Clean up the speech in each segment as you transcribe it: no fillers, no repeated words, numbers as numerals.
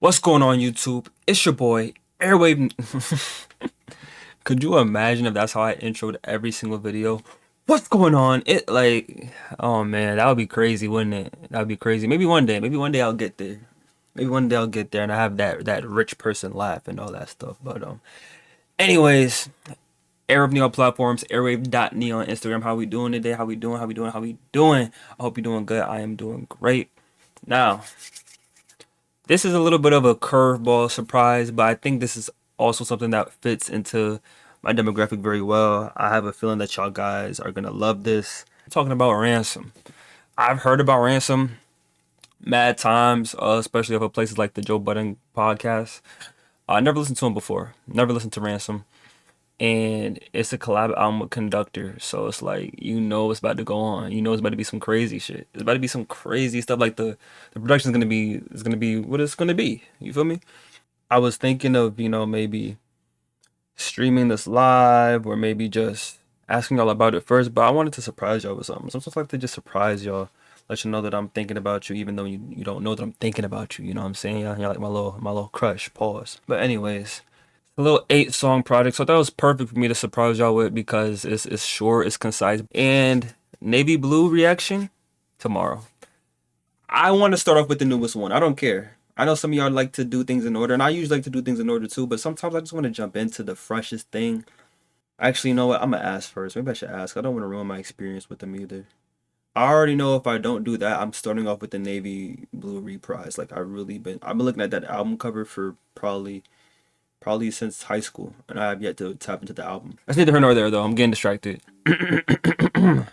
What's going on, YouTube? It's your boy, Airwave. Could you imagine if that's how I introed every single video? What's going on? Oh man, that would be crazy, wouldn't it? That would be crazy. Maybe one day I'll get there. Maybe one day I'll get there and I have that rich person laugh and all that stuff. Anyways, Airwave on platforms, airwave.ne on Instagram. How we doing today? How we doing? How we doing? How we doing? I hope you're doing good. I am doing great. Now, this is a little bit of a curveball surprise, but I think this is also something that fits into my demographic very well. I have a feeling that y'all guys are gonna love this. I'm talking about Ransom. I've heard about Ransom mad times, especially over places like the Joe Budden podcast. I never listened to him before. Never listened to Ransom. And it's a collab album with Conductor, so it's like, it's about to go on. It's about to be some crazy shit. It's about to be some crazy stuff. Like the production is gonna be what it's gonna be. You feel me? I was thinking of maybe streaming this live or maybe just asking y'all about it first, but I wanted to surprise y'all with something. Sometimes I like to just surprise y'all, let you know that I'm thinking about you, even though you don't know that I'm thinking about you. You know what I'm saying? You're like my little crush. Pause. But anyways. A little 8-song project, so that was perfect for me to surprise y'all with because it's short, it's concise, and navy blue reaction tomorrow. I want to start off with the newest one. I don't care. I know some of y'all like to do things in order, and I usually like to do things in order too, but sometimes I just want to jump into the freshest thing. Actually, you know what? I'm gonna ask first. Maybe I should ask. I don't want to ruin my experience with them either. I already know if I don't do that, I'm starting off with the navy blue reprise. Like I've been looking at that album cover for probably since high school, and I have yet to tap into the album. That's neither here nor there, though. I'm getting distracted.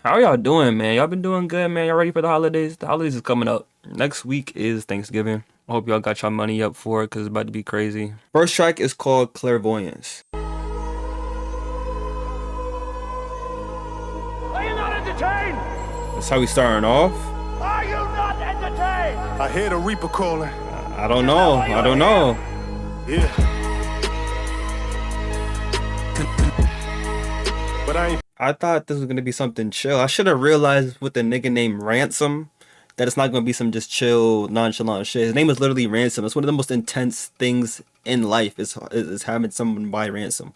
How y'all doing, man? Y'all been doing good, man? Y'all ready for the holidays? The holidays is coming up. Next week is Thanksgiving. I hope y'all got y'all money up for it, because it's about to be crazy. First track is called Clairvoyance. Are you not entertained? That's how we starting off. Are you not entertained? I hear the Reaper calling. I don't know. Yeah. But I thought this was gonna be something chill. I should have realized with the nigga named Ransom that it's not gonna be some just chill, nonchalant shit. His name is literally Ransom. It's one of the most intense things in life is having someone by ransom.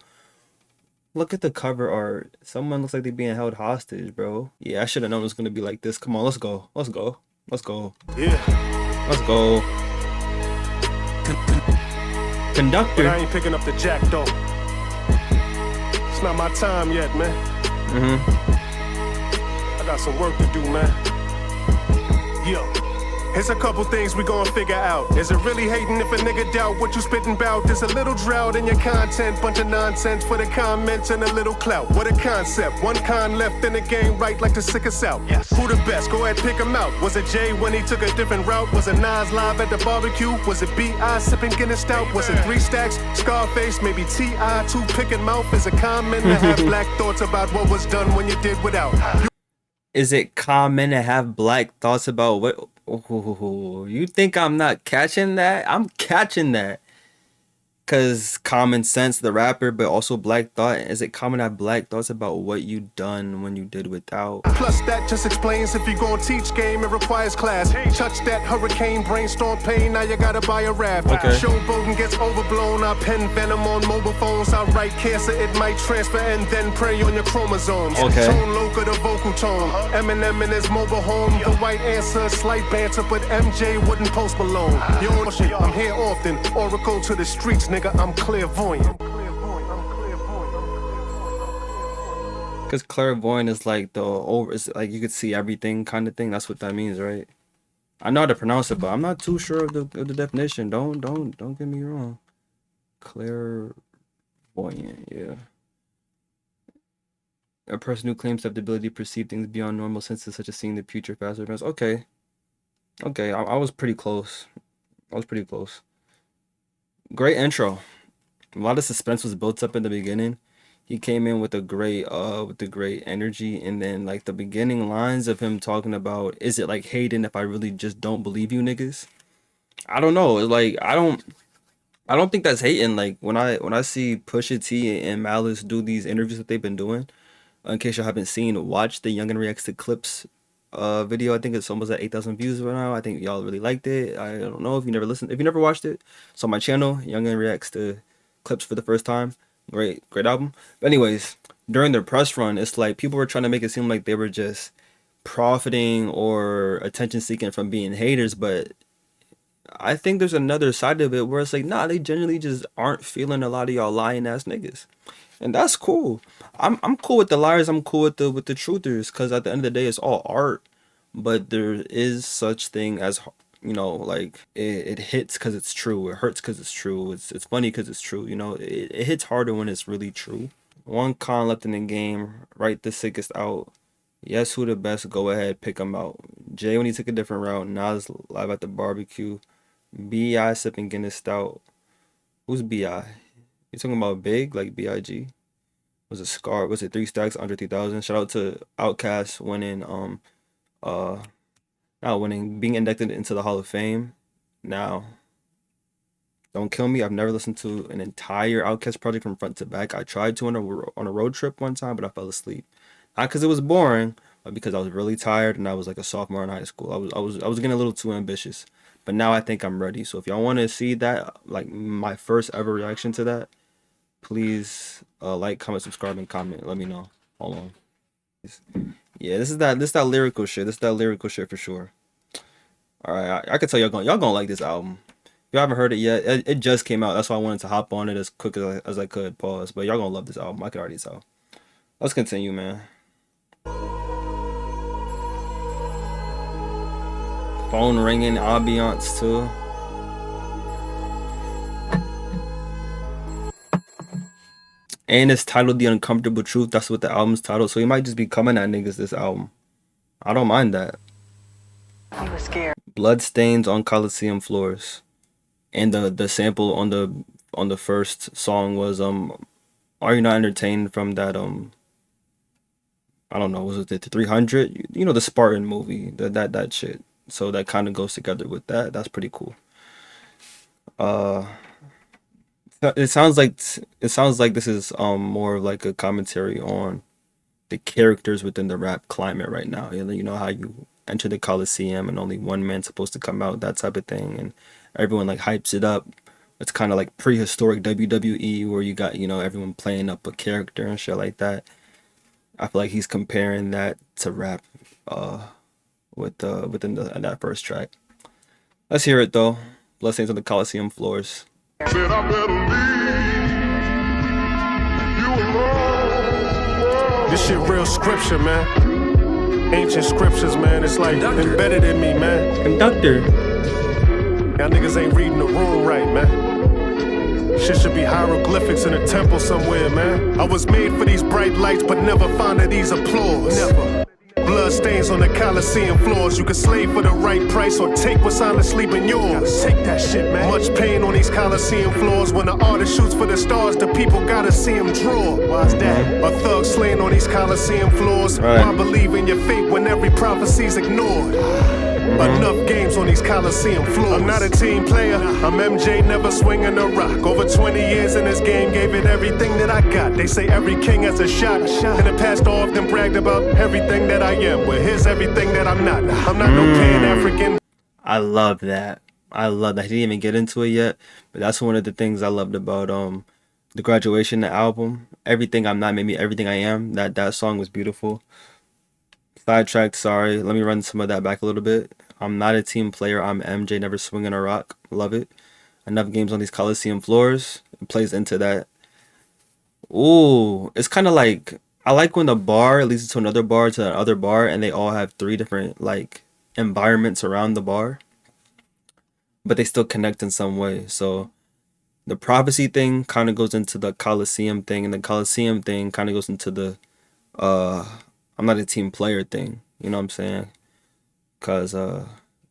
Look at the cover art. Someone looks like they're being held hostage, bro. Yeah, I should have known it was gonna be like this. Come on, let's go. Yeah. Let's go. Conductor. But I ain't picking up the jack though. It's not my time yet, man. I got some work to do, man. Yo. Here's a couple things we gon' figure out. Is it really hating if a nigga doubt what you spittin' bout? There's a little drought in your content, bunch of nonsense for the comments and a little clout. What a concept, one con left in the game, right like to sick us out. Yes. Who the best? Go ahead, pick him out. Was it Jay when he took a different route? Was it Nas live at the barbecue? Was it B.I. sipping Guinness stout? Was it 3 Stacks, Scarface, maybe T.I. 2 picking mouth? Is it common to have black thoughts about what was done when you did without? Is it common to have black thoughts about what? Ooh, you think I'm not catching that? I'm catching that. Cause Common Sense, the rapper, but also Black Thought. Is it common to have black thoughts about what you done when you did without? Plus that just explains if you gon' teach game, it requires class. Touch that hurricane, brainstorm pain, now you gotta buy a raft. Okay. Showboating gets overblown, I pen venom on mobile phones. I write cancer, it might transfer and then prey on your chromosomes. Okay. Tone loca, the vocal tone. Eminem in his mobile home, the white answer, slight banter, but MJ wouldn't post Malone. Yo, shit, I'm here often, oracle to the streets, nigga, I'm clairvoyant. Cause clairvoyant is like it's like you could see everything kind of thing. That's what that means, right? I know how to pronounce it, but I'm not too sure of the definition. Don't get me wrong. Clairvoyant, yeah. A person who claims to have the ability to perceive things beyond normal senses, such as seeing the future, past events. Okay, I was pretty close. Great intro. A lot of suspense was built up in the beginning. He came in with a great energy, and then like the beginning lines of him talking about, is it like hating if I really just don't believe you niggas? I don't know. It's like I don't think that's hating. Like when I see Pusha T and Malice do these interviews that they've been doing, in case you haven't seen, watch the YOUNGIN reacts to clips video. I think it's almost at 8,000 views right now. I think y'all really liked it. I don't know if you never listened, if you never watched it. It's on my channel. Youngin reacts to clips for the first time. Great album. But anyways, during their press run, it's like people were trying to make it seem like they were just profiting or attention seeking from being haters, but I think there's another side of it where it's like, nah, they generally just aren't feeling a lot of y'all lying ass niggas. And that's cool. I'm cool with the liars, I'm cool with the truthers, because at the end of the day it's all art. But there is such thing as, you know, like it hits because it's true, it hurts because it's true, it's funny because it's true, you know, it hits harder when it's really true. One con left in the game, write the sickest out. Yes, who the best? Go ahead, pick him out. Jay when he took a different route. Nas live at the barbecue. B.I. sipping Guinness Stout. Who's B.I.? You talking about Big, like B.I.G.? Was it Scar? Was it 3 stacks under 3,000? Shout out to Outkast winning, not winning, being inducted into the Hall of Fame. Now, don't kill me. I've never listened to an entire Outkast project from front to back. I tried to on a road trip one time, but I fell asleep. Not because it was boring, but because I was really tired and I was like a sophomore in high school. I was getting a little too ambitious. But now I think I'm ready. So if y'all want to see that, like my first ever reaction to that, please like, comment, subscribe, and comment. Let me know. Hold on. Yeah, this is that lyrical shit. This is that lyrical shit for sure. All right, I can tell y'all gonna like this album. If you haven't heard it yet, it just came out. That's why I wanted to hop on it as quick as I could. Pause. But y'all gonna love this album. I can already tell. Let's continue, man. Phone ringing, ambiance too. And it's titled The Uncomfortable Truth. That's what the album's titled. So he might just be coming at niggas this album. I don't mind that. He was scared. Bloodstains on Coliseum Floors. And the sample on the first song was Are You Not Entertained from that I don't know, was it the 300? You know, the Spartan movie, that shit. So that kind of goes together with that. That's pretty cool. It sounds like this is more of like a commentary on the characters within the rap climate right now. You know how you enter the Coliseum and only one man's supposed to come out, that type of thing, and everyone like hypes it up. It's kind of like prehistoric WWE where you got, you know, everyone playing up a character and shit like that. I feel like he's comparing that to rap within that first track. Let's hear it though. Blessings on the Coliseum Floors. Said I better leave you alone. This shit real scripture, man. Ancient scriptures, man. It's like embedded in me, man. Conductor. Y'all niggas ain't reading the room right, man. Shit should be hieroglyphics in a temple somewhere, man. I was made for these bright lights, but never found of these applause. Never. Blood stains on the Coliseum floors. You can slave for the right price or take what's honestly been yours. Take that shit, man. Much pain on these Coliseum floors. When the artist shoots for the stars, the people gotta see him draw. Why's that? A thug slain on these Coliseum floors. Why believe in your fate when every prophecy's ignored? Enough games on these Coliseum floors. I'm not a team player. I'm MJ, never swinging a rock. Over 20 years in this game, gave it everything that I got. They say every king has a shot. In the past, all of them bragged about everything that I am. Well, here's everything that I'm not. I'm not no Pan-African. I love that. I love that. He didn't even get into it yet, but that's one of the things I loved about the Graduation, the album. Everything I'm not made me everything I am. That song was beautiful. Sidetracked, sorry. Let me run some of that back a little bit. I'm not a team player. I'm MJ, never swinging a rock. Love it. Enough games on these Coliseum floors. It plays into that. Ooh, it's kind of like, I like when the bar leads to another bar to another bar, and they all have 3 different like environments around the bar, but they still connect in some way. So the prophecy thing kind of goes into the Coliseum thing, and the Coliseum thing kind of goes into the I'm not a team player thing, you know what I'm saying? Because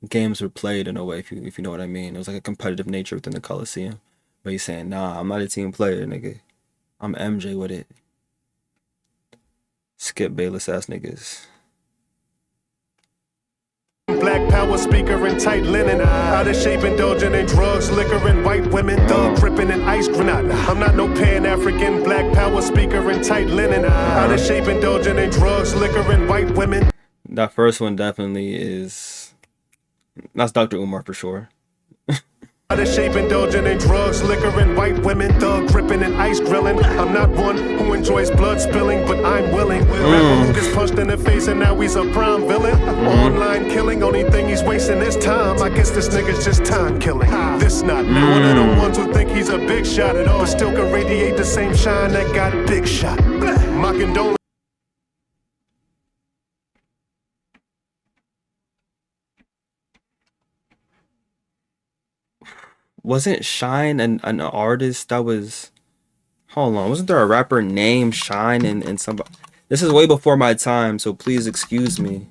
games were played in a way, if you know what I mean. It was like a competitive nature within the Coliseum. But he's saying, nah, I'm not a team player, nigga. I'm MJ with it. Skip Bayless ass niggas. Black power speaker in tight linen. Out of shape, indulging in drugs, liquor, and white women. Thug gripping in ice grenade. I'm not no Pan-African. Black power speaker in tight linen. Out of shape, indulging in drugs, liquor, and white women. That first one definitely is. That's Dr. Umar for sure. Out of shape, indulging in drugs, liquor, and white women, thug gripping and ice grilling. I'm not one who enjoys blood spilling, but I'm willing. Rapper who gets punched in the face and now he's a prime villain. Online killing, only thing he's wasting is time. I guess this nigga's just time killing. This not one of the ones who think he's a big shot, but still can radiate the same shine that got big shot. My condolences. Wasn't Shine an artist that was... Hold on, wasn't there a rapper named Shine and somebody... This is way before my time, so please excuse me.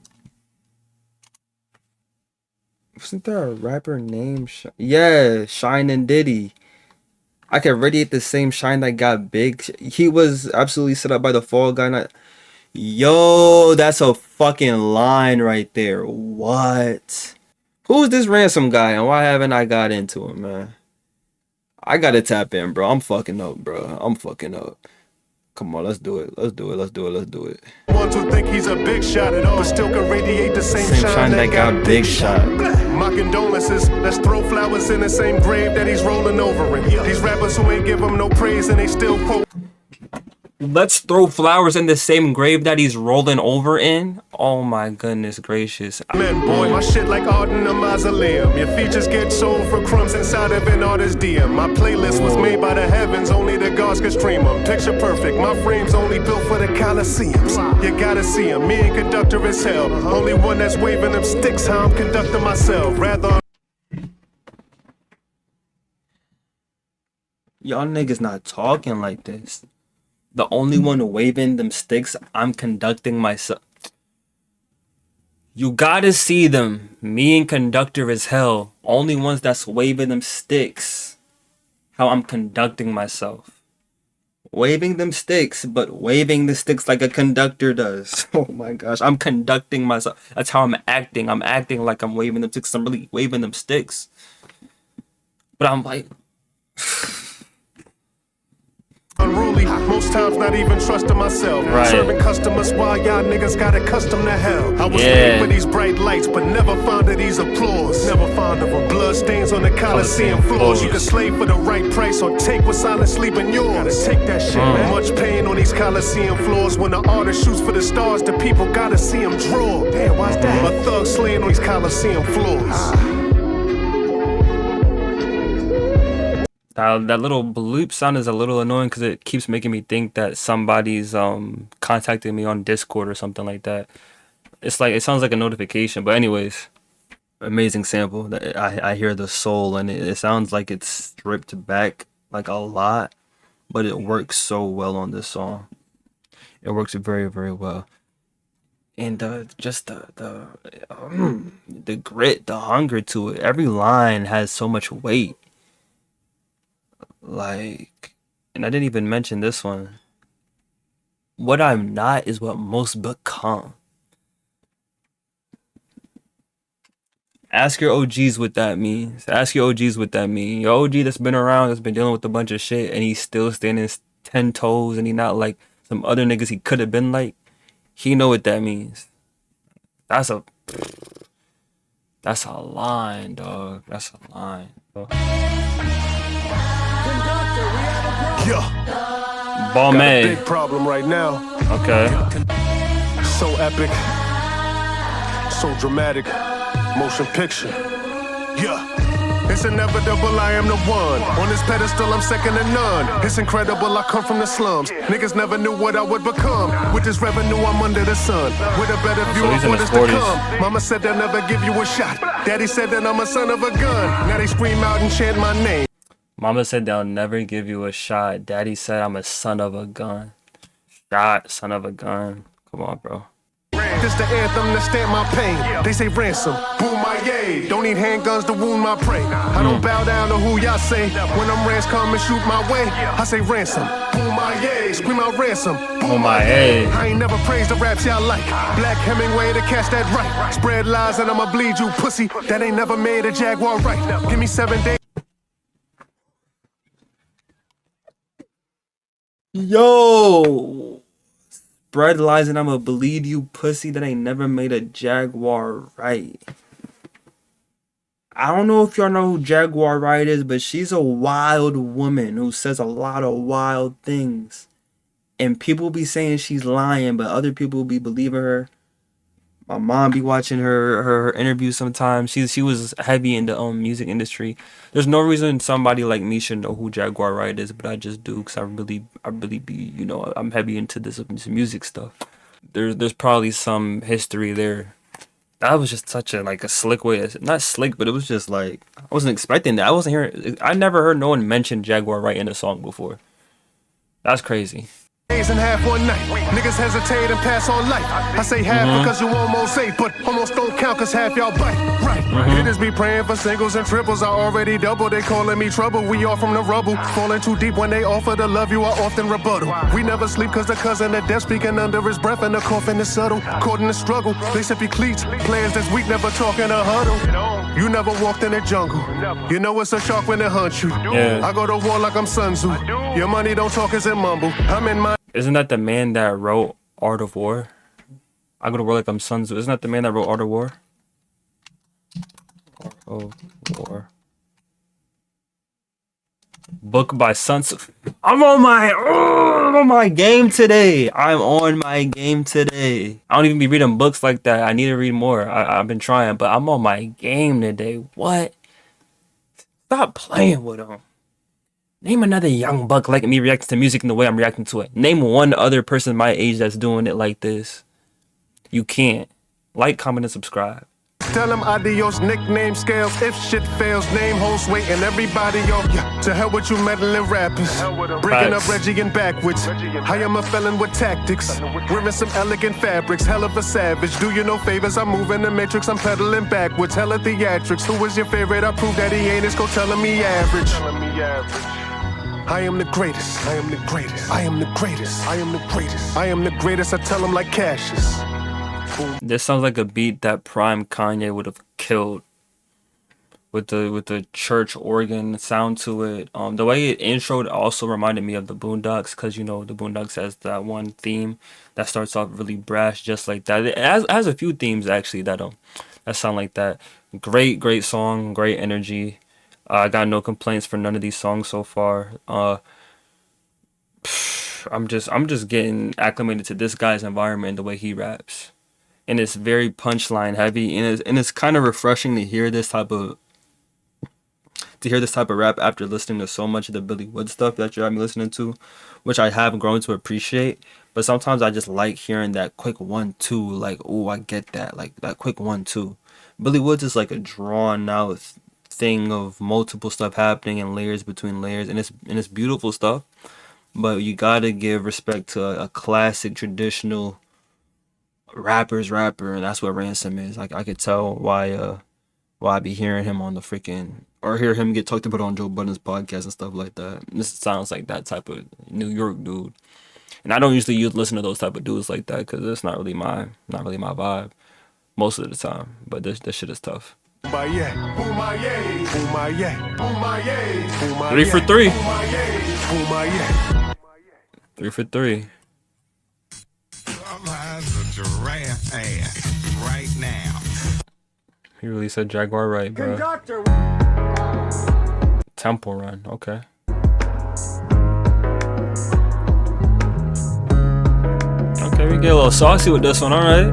Wasn't there a rapper named Yeah, Shine and Diddy. I can radiate the same shine that got big. He was absolutely set up by the fall guy. Yo, that's a fucking line right there. What? Who's this Ransom guy and why haven't I got into him, man? I gotta tap in, bro. I'm fucking up, bro. I'm fucking up. Come on, let's do it. Let's do it. Let's do it. Let's do it. Ones who think he's a big shot, but still can radiate the same shine that got big shot. My condolences. Let's throw flowers in the same grave that he's rolling over in. These rappers who ain't give him no praise and they still quote. Let's throw flowers in the same grave that he's rolling over in. Oh my goodness gracious. Man, boy, my shit like art in a mausoleum. Your features get sold for crumbs inside of an artist's DM. My playlist was made by the heavens, only the gods can stream them. Picture perfect, my frame's only built for the Coliseums. You gotta see him, me and Conductor is hell. Only one that's waving them sticks, how I'm conducting myself. Rather Y'all niggas not talking like this. The only one waving them sticks, I'm conducting myself. You gotta see them. Me and Conductor is hell. Only ones that's waving them sticks. How I'm conducting myself. Waving them sticks, but waving the sticks like a conductor does. Oh my gosh, I'm conducting myself. That's how I'm acting. I'm acting like I'm waving them sticks. I'm really waving them sticks. But I'm like... unruly, most times not even trusting myself. Right. Serving customers while y'all niggas got accustomed to hell. I was made for these bright lights, but never fond of these applause. Never fond of them. Blood stains on the Coliseum floors. You can slave for the right price or take what's silently been yours. Gotta take that shit, man. Much pain on these Coliseum floors. When the artist shoots for the stars, the people gotta see him draw. Damn, why's that? A thug slaying on these Coliseum floors. That little bloop sound is a little annoying because it keeps making me think that somebody's contacting me on Discord or something like that. It's like it sounds like a notification, but anyways, amazing sample. I hear the soul and it sounds like it's stripped back like a lot, but it works so well on this song. It works very, very well. And just the grit, the hunger to it. Every line has so much weight. Like, and I didn't even mention this one. What I'm not is what most become. Ask your OGs what that means. Ask your OGs what that means. Your OG that's been around, that's been dealing with a bunch of shit, and he's still standing 10 toes, and he not like some other niggas he could have been like. He know what that means. That's a line, dog. That's a line. Yeah. Ball Got a May. big problem right now. Okay. So epic. So dramatic. Motion picture. Yeah. It's inevitable, I am the one. On this pedestal, I'm second to none. It's incredible, I come from the slums. Niggas never knew what I would become. With this revenue, I'm under the sun. With a better view he's of in what his is to 40s. come. Mama said they'll never give you a shot. Daddy said that I'm a son of a gun. Now they scream out and chant my name. Mama said they'll never give you a shot. Daddy said I'm a son of a gun. Shot, son of a gun. Come on, bro. This the anthem to stamp my pain. They say ransom, boom my yay. Don't need handguns to wound my prey. I don't bow down to who y'all say. When them rants come and shoot my way, I say ransom, boom my yay. Scream out ransom, boom my yay. I ain't never praised the raps y'all like. Black Hemingway to catch that right. Spread lies and I'ma bleed you pussy. That ain't never made a Jaguar Riot. Give me 7 days. Yo, spread lies and I'ma believe you pussy that ain't never made a Jaguar Riot. I don't know if y'all know who Jaguar Riot is, but she's a wild woman who says a lot of wild things. And people be saying she's lying, but other people be believing her. My mom be watching her interviews sometimes. She was heavy in the music industry. There's no reason somebody like me should know who Jaguar Riot is, but I just do because I really be, you know, I'm heavy into this music stuff. There's probably some history there. That was just such a like a slick way, not slick, but it was just like I wasn't expecting that. I wasn't hearing. I never heard no one mention Jaguar Riot in a song before. That's crazy. Days and half one night. Niggas hesitate and pass on life. I say half because you almost say, but almost don't count cause half y'all bite. Right. Hitters be praying for singles and triples. I already double. They calling me trouble. We all from the rubble. Falling too deep when they offer to love you. I often rebuttal. We never sleep cause the cousin of death speaking under his breath and the coughing is subtle. Caught in the struggle. They simply cleats. Players that's weak never talk in a huddle. You never walked in the jungle. You know it's a shark when it hunts you. Yeah. I go to war like I'm Sun Tzu. Your money don't talk as it mumble. I'm in my. Isn't that the man that wrote Art of War? I go to war like I'm Sun Tzu. Isn't that the man that wrote Art of War? Art of War. Book by Sun Tzu. I'm on my game today. I'm on my game today. I don't even be reading books like that. I need to read more. I've been trying, but I'm on my game today. What? Stop playing with them. Name another young buck like me reacting to music in the way I'm reacting to it. Name one other person my age that's doing it like this. You can't. Like, comment, and subscribe. Tell them adios, nickname scales. If shit fails, name host waiting. Everybody, yo, to hell with you meddling rappers. Breaking up Reggie and backwards. I am a felon with tactics. Wearing some elegant fabrics. Hell of a savage. Do you no favors? I'm moving the matrix. I'm pedaling backwards. Hella theatrics. Who is your favorite? I prove that he ain't. It's go telling me average. I am the greatest. I am the greatest. I am the greatest. I am the greatest. I am the greatest. I tell him like Cassius. This sounds like a beat that Prime Kanye would have killed with the church organ sound to it. The way it introed also reminded me of the Boondocks, because you know the Boondocks has that one theme that starts off really brash, just like that. It has a few themes actually that sound like that. Great song, great energy. I got no complaints for none of these songs so far. I'm just getting acclimated to this guy's environment and the way he raps. And it's very punchline heavy, and it's kind of refreshing to hear this type of rap after listening to so much of the Billy Wood stuff that you're listening to, which I have grown to appreciate. But sometimes I just like hearing that quick 1-2, like, oh, I get that, like that quick 1-2. Billy Woods is like a drawn out thing of multiple stuff happening and layers between layers, and it's beautiful stuff. But you gotta give respect to a classic traditional rapper's rapper, and that's what Ransom is. Like, I could tell why I be hearing him on the freaking, or hear him get talked about on Joe Budden's podcast and stuff like that. This sounds like that type of New York dude, and I don't usually listen to those type of dudes like that because it's not really my vibe most of the time. But this shit is tough. 3 for 3. 3 for 3. Giraffe ass right now. He really said Jaguar Riot, bro. Conductor. Temple Run, okay. Okay, we get a little saucy with this one, alright.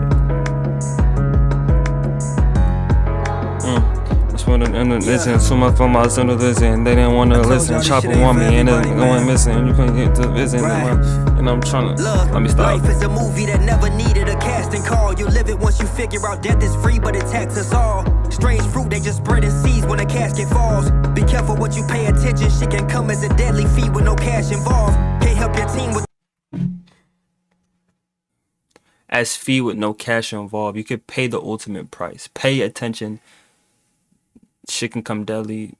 Listen, so much for my son to listen. They didn't want to listen. Chopper want me and it's going missing. You couldn't get to visit. And I'm trying to. Let me stop. Life is a movie that never needed a casting call. You live it once you figure out death is free, but it taxes us all. Strange fruit, they just spreading seeds when a casket falls. Be careful what you pay attention. Shit can come as a deadly feat with no cash involved. Can't help your team with. As fee with no cash involved, you could pay the ultimate price. Pay attention. Shit can come deadly.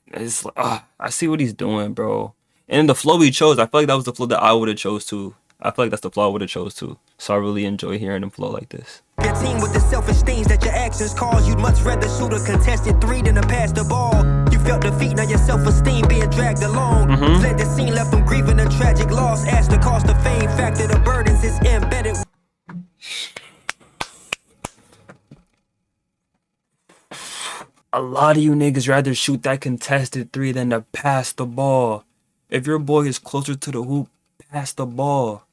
It's like, I see what he's doing, bro. And the flow he chose, I feel like that was the flow that I would have chose too. I feel like that's the flow I would have chose too. So I really enjoy hearing him flow like this. Your team with the selfish things that your actions cause. You'd much rather shoot a contested 3 than to pass the ball. You felt defeat, now your self-esteem being dragged along. Fled the scene, left them grieving a tragic loss. Asked the cost of fame, factor the burdens is imp. A lot of you niggas rather shoot that contested three than to pass the ball. If your boy is closer to the hoop, pass the ball.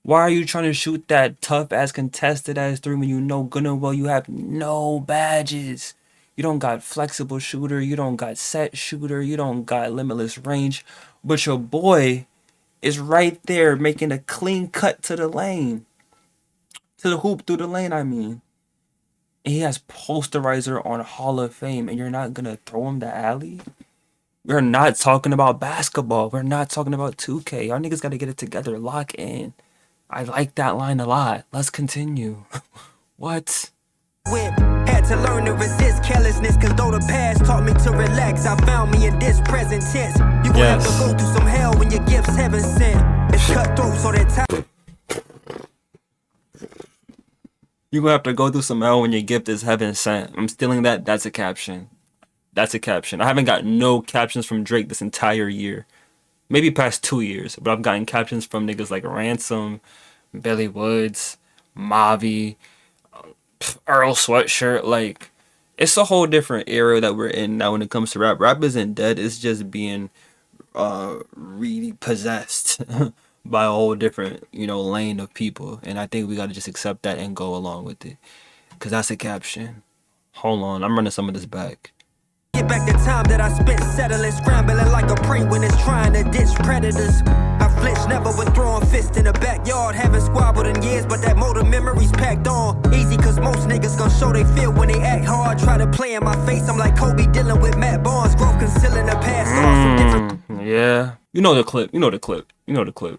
Why are you trying to shoot that tough ass contested ass three when you know good and well you have no badges? You don't got flexible shooter, you don't got set shooter, you don't got limitless range, but your boy is right there making a clean cut to the lane. To the hoop through the lane, I mean. And he has posterizer on Hall of Fame, and you're not gonna throw him the alley? We're not talking about basketball. We're not talking about 2K. Y'all niggas gotta get it together. Lock in. I like that line a lot. Let's continue. What? Had to learn to resist carelessness, cause though the past taught me to relax, I found me in this present tense. You gon' have to go through some hell when your gifts heaven sent. It's cutthroat, so that time. You're gonna have to go through some hell when your gift is heaven sent. I'm stealing that. That's a caption. That's a caption. I haven't got no captions from Drake this entire year. Maybe past 2 years. But I've gotten captions from niggas like Ransom, Billy Woods, Mavi, Earl Sweatshirt. Like, it's a whole different era that we're in now when it comes to rap. Rap isn't dead. It's just being really possessed by a whole different, lane of people. And I think we gotta just accept that and go along with it. Cause that's a caption. Hold on, I'm running some of this back. Get back the time that I spent settling, scrambling like a prey when it's trying to ditch predators. I flinch never with throwing fists in the backyard, haven't squabbled in years, but that motor memory's packed on. Easy cause most niggas gon' show they feel when they act hard. Try to play in my face, I'm like Kobe dealing with Matt Barnes. Growth concealing the past, Yeah. You know the clip.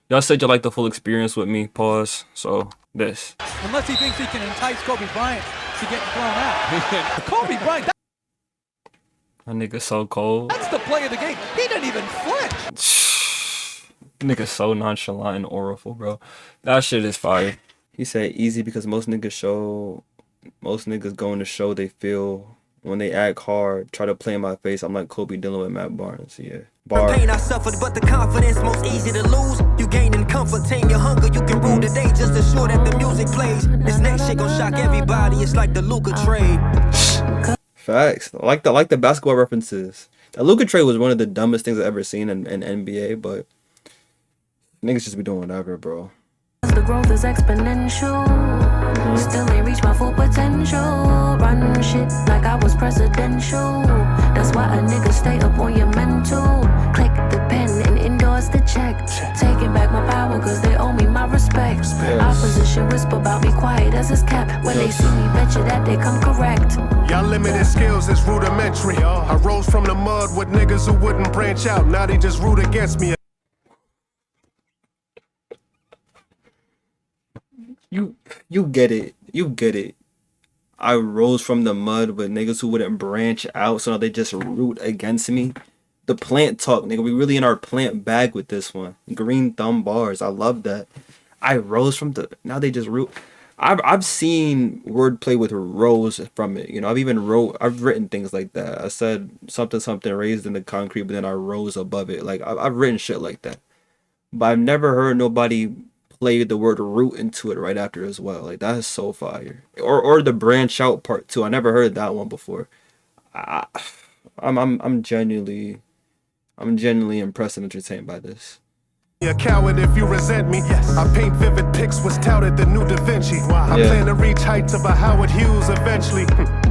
Y'all said you like the full experience with me. Pause. So, this. Unless he thinks he can entice Kobe Bryant to get thrown out. Kobe Bryant, That nigga so cold. that's the play of the game. He didn't even flinch. Nigga so nonchalant and oriful, bro. That shit is fire. He said easy because most niggas go in the show they feel when they act hard, try to play in my face. I'm like Kobe dealing with Matt Barnes. Yeah. The pain I suffered, but the confidence most easy to lose. You gain in comfort, tame your hunger. You can rule the day just to ensure that the music plays. This next shit gon' shock everybody. It's like the Luka trade. Facts. I like the basketball references. That Luka trade was one of the dumbest things I've ever seen in NBA, but niggas just be doing whatever, bro. The growth is exponential. Still ain't reach my full potential. Run shit like I was presidential. That's why a nigga stay up on your mental. Click the pen and endorse the check. Taking back my power cause they owe me my respect. Opposition whisper about me quiet as it's kept. When they see me, bet you that they come correct. Y'all limited skills is rudimentary. I rose from the mud with niggas who wouldn't branch out. Now they just root against me. You get it. You get it. I rose from the mud with niggas who wouldn't branch out, so now they just root against me. The plant talk, nigga. We really in our plant bag with this one. Green thumb bars. I love that. I rose from the... Now they just root... I've seen wordplay with rose from it. I've written things like that. I said something raised in the concrete, but then I rose above it. Like, I've written shit like that. But I've never heard nobody play the word root into it right after as well. Like, that is so fire. Or the branch out part too. I never heard that one before. I'm genuinely impressed and entertained by this. A coward if you resent me. Yes. I paint vivid pics, was touted the new Da Vinci. I plan to reach heights of a Howard Hughes eventually.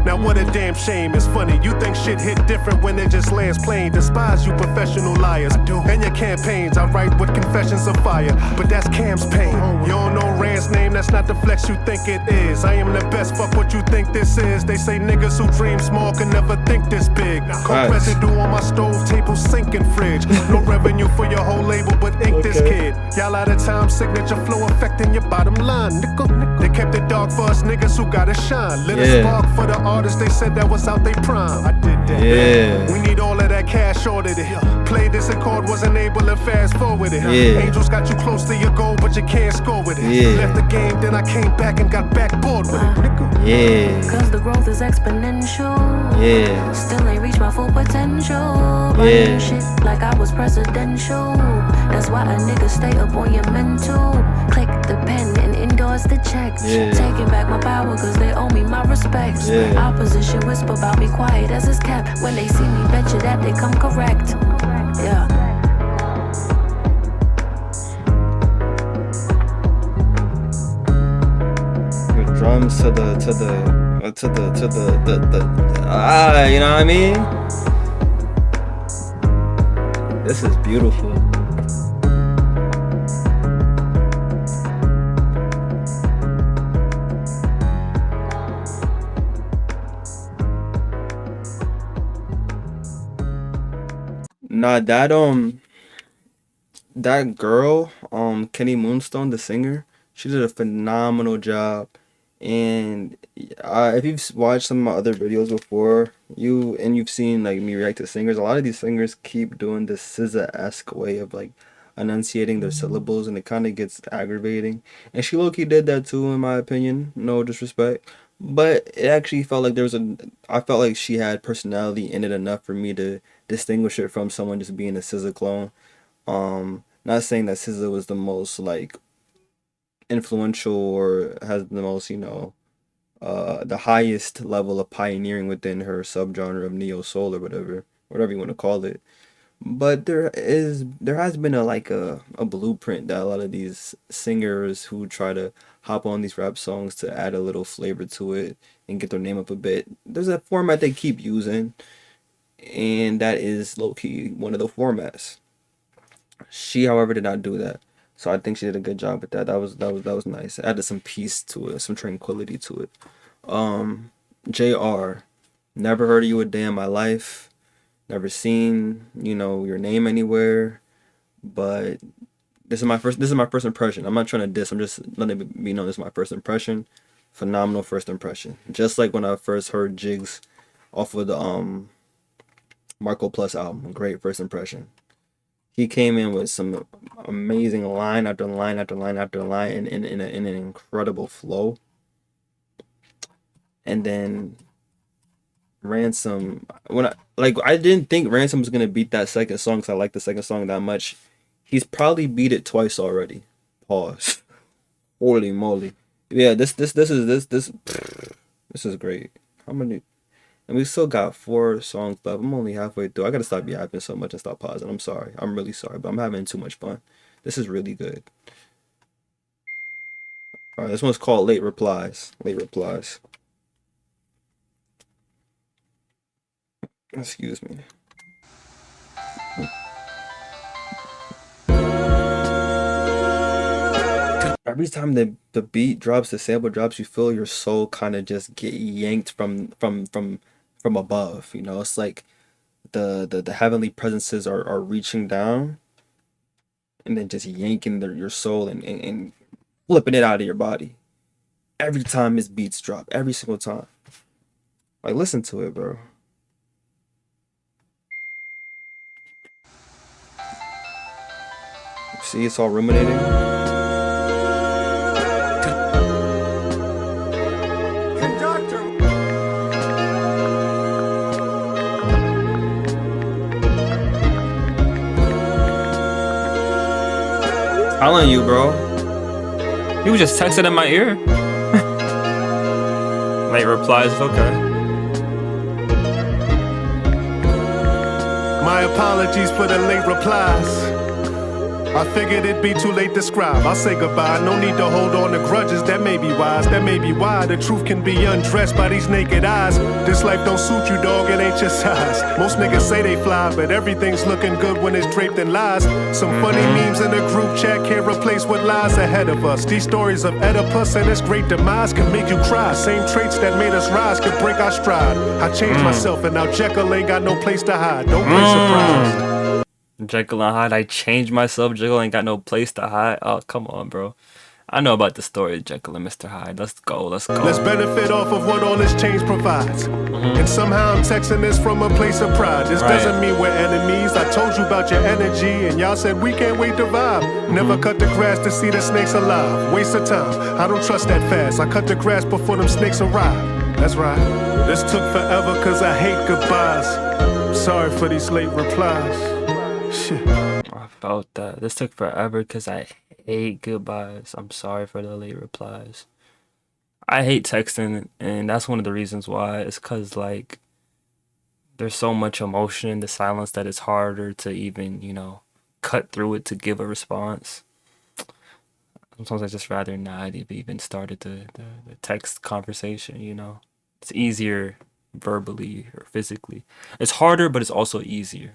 Now what a damn shame. It's funny, you think shit hit different when it just lands plain. Despise you professional liars. And your campaigns, I write with confessions of fire. But that's Cam's pain. You don't know Rand's name, that's not the flex you think it is. I am the best, fuck what you think this is. They say niggas who dream small can never think this big. Cold residue on my stove, table, sink, and fridge. No revenue for your whole label, but ink this kid. Y'all out of time, signature flow affecting your bottom line, nigga. They kept it dark for us niggas who gotta shine. Lit a spark for the artists, they said that was out they prime. I did that. Yeah. We need all of that cash ordered it. Played this chord, wasn't able to fast forward it. Angels got you close to your goal, but you can't score with it. Left the game, then I came back and got backboard with it, nigga. Cause the growth is exponential. Still ain't reach my full potential. Running shit like I was presidential. That's why a nigga stay up on your mental. Click the pen and endorse towards the checks. Yeah. Taking back my power cause they owe me my respects. Yeah. Opposition whisper about me quiet as it's kept. When they see me, bet you that they come correct. Yeah. The drums to the you know what I mean? This is beautiful. Nah, that girl, Kenny Moonstone, the singer, she did a phenomenal job. And if you've watched some of my other videos before, you've seen like me react to singers, a lot of these singers keep doing this SZA-esque way of like enunciating their syllables, and it kind of gets aggravating. And she low-key did that too, in my opinion. No disrespect, but it actually felt like I felt like she had personality in it enough for me to distinguish it from someone just being a SZA clone. Not saying that SZA was the most like influential or has the most, the highest level of pioneering within her subgenre of neo soul or whatever you want to call it. But there has been a blueprint that a lot of these singers who try to hop on these rap songs to add a little flavor to it and get their name up a bit. There's a format they keep using, and that is low-key one of the formats. She, however, did not do that. So I think she did a good job with that. That was nice. It added some peace to it, some tranquility to it. JR, never heard of you a day in my life. Never seen, your name anywhere. But this is my first impression. I'm not trying to diss. I'm just letting it be known this is my first impression. Phenomenal first impression. Just like when I first heard Jigs off of the Marco Plus album. Great first impression. He came in with some amazing line after line after line after line in an incredible flow. And then Ransom, I didn't think Ransom was gonna beat that second song because I like the second song that much. He's probably beat it twice already. Pause. Holy moly. Yeah, this is great. How many? And we still got 4 songs left. I'm only halfway through. I gotta stop yapping so much and stop pausing. I'm sorry. I'm really sorry, but I'm having too much fun. This is really good. Alright, this one's called Late Replies. Late Replies. Excuse me. Every time the beat drops, the sample drops, you feel your soul kind of just get yanked from above. It's like the heavenly presences are reaching down and then just yanking your soul and flipping it out of your body. Every time his beats drop, every single time. Like, listen to it, bro. See, it's all ruminating. Telling you, bro. He was just texting in my ear. Late replies, okay. My apologies for the late replies. I figured it'd be too late to scribe. I'll say goodbye, no need to hold on to grudges. That may be wise, that may be why the truth can be undressed by these naked eyes. This life don't suit you, dog, it ain't your size. Most niggas say they fly, but everything's looking good when it's draped in lies. Some funny memes in the group chat can't replace what lies ahead of us. These stories of Oedipus and its great demise can make you cry. Same traits that made us rise could break our stride. I changed myself and now Jekyll ain't got no place to hide. Don't play surprised. Jekyll and Hyde, I changed myself. Jekyll ain't got no place to hide. Oh, come on, bro. I know about the story of Jekyll and Mr. Hyde. Let's go. Let's benefit off of what all this change provides. And somehow I'm texting this from a place of pride. This doesn't mean we're enemies. I told you about your energy and y'all said we can't wait to vibe. Never cut the grass to see the snakes alive. Waste of time. I don't trust that fast. I cut the grass before them snakes arrive. That's right. This took forever cause I hate goodbyes. Sorry for these late replies. Shit. I felt that. This took forever because I hate goodbyes. I'm sorry for the late replies. I hate texting, and that's one of the reasons why. It's because, like, there's so much emotion in the silence that it's harder to even, cut through it to give a response. Sometimes I just rather not even started the text conversation. It's easier verbally or physically. It's harder, but it's also easier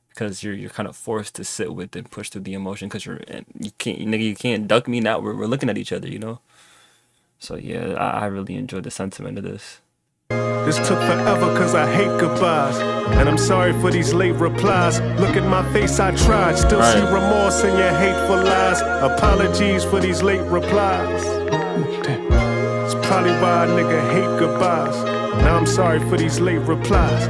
because you're kind of forced to sit with and push through the emotion because you can't duck me now. We're looking at each other. So yeah, I really enjoyed the sentiment of this. This took forever cause I hate goodbyes. And I'm sorry for these late replies. Look at my face, I tried. Still see remorse in your hateful lies. Apologies for these late replies. It's probably why a nigga hate goodbyes. Now I'm sorry for these late replies.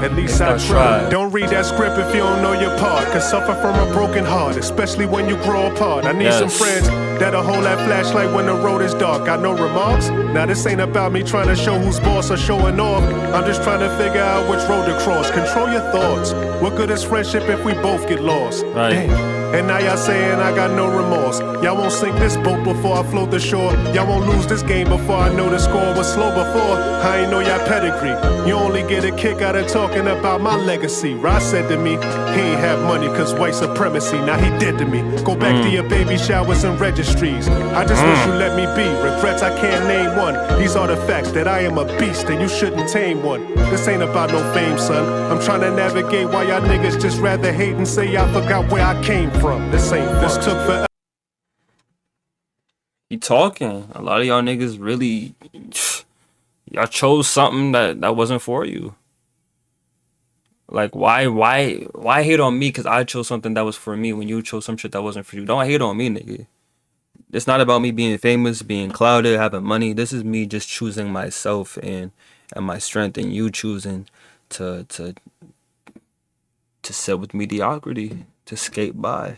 At least I tried. Don't read that script if you don't know your part. Cause suffer from a broken heart, especially when you grow apart. I need some friends that'll hold that flashlight when the road is dark. Got no remarks? Now this ain't about me trying to show who's boss or showing off. I'm just trying to figure out which road to cross. Control your thoughts. What good is friendship if we both get lost? Damn. And now y'all saying I got no remorse. Y'all won't sink this boat before I float the shore. Y'all won't lose this game before I know the score was slow before. I ain't know y'all pedigree. You only get a kick out of talking about my legacy. Ross said to me, he ain't have money cause white supremacy. Now he dead to me. Go back to your baby showers and registries. I just wish you let me be. Regrets I can't name one. These are the facts that I am a beast and you shouldn't tame one. This ain't about no fame, son. I'm trying to navigate why y'all niggas just rather hate and say I forgot where I came from. This ain't fun. This took forever. You talking. A lot of y'all niggas really, y'all chose something that wasn't for you. Like, why hate on me because I chose something that was for me when you chose some shit that wasn't for you? Don't hate on me, nigga. It's not about me being famous, being clouded, having money. This is me just choosing myself and my strength, and you choosing to sit with mediocrity, to skate by.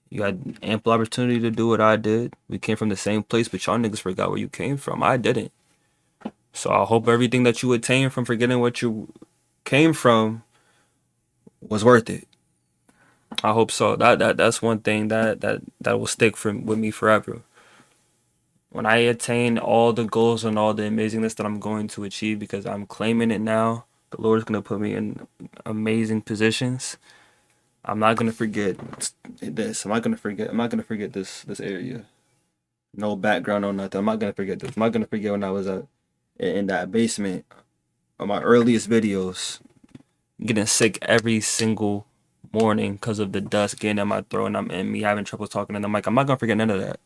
You had ample opportunity to do what I did. We came from the same place, but y'all niggas forgot where you came from. I didn't. So I hope everything that you attained from forgetting what you came from was worth it. I hope so. That's one thing that will stick with me forever. When I attain all the goals and all the amazingness that I'm going to achieve, because I'm claiming it now, the Lord is gonna put me in amazing positions. I'm not gonna forget this. I'm not gonna forget this area. No background, no nothing. I'm not gonna forget this. I'm not gonna forget when I was in that basement on my earliest videos, getting sick every single morning because of the dust getting in my throat and me having trouble talking in the mic. I'm not gonna forget none of that.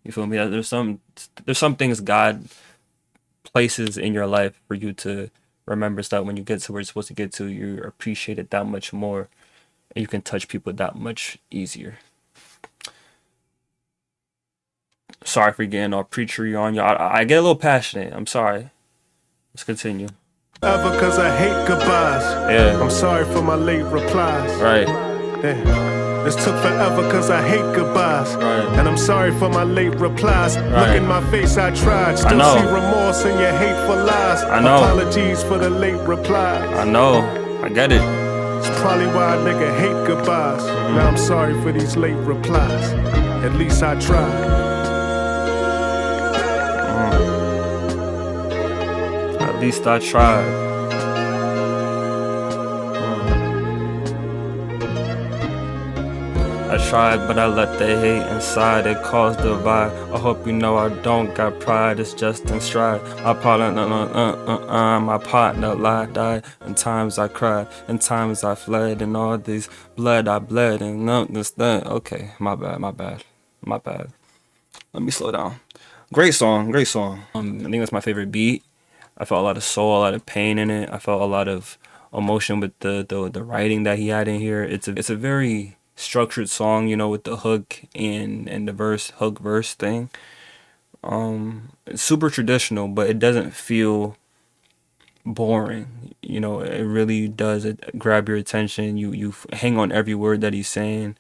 You feel me? There's some things God places in your life for you to remember, so that when you get to where you're supposed to get to, you appreciate it that much more. And you can touch people that much easier. Sorry for getting all preachery on you. I get a little passionate. I'm sorry. Let's continue. Ever cause I hate goodbyes. Yeah. I'm sorry for my late replies. Right. Damn. This took forever cause I hate goodbyes. Right. And I'm sorry for my late replies. Right. Look in my face, I tried. Still see remorse in your hateful lies. I know. Apologies for the late replies. I know. I get it. It's probably why a nigga hate goodbyes. Now I'm sorry for these late replies. At least I tried. At least I tried. I tried, but I let the hate inside. It caused a divide. I hope you know I don't got pride. It's just in stride. My partner died. And times I cried. And times I fled. And all these blood I bled. And this that. Okay, my bad. Let me slow down. Great song. I think that's my favorite beat. I felt a lot of soul, a lot of pain in it. I felt a lot of emotion with the writing that he had in here. It's a very structured song, with the hook and the hook verse thing. It's super traditional, but it doesn't feel boring. It really does grab your attention. You hang on every word that he's saying,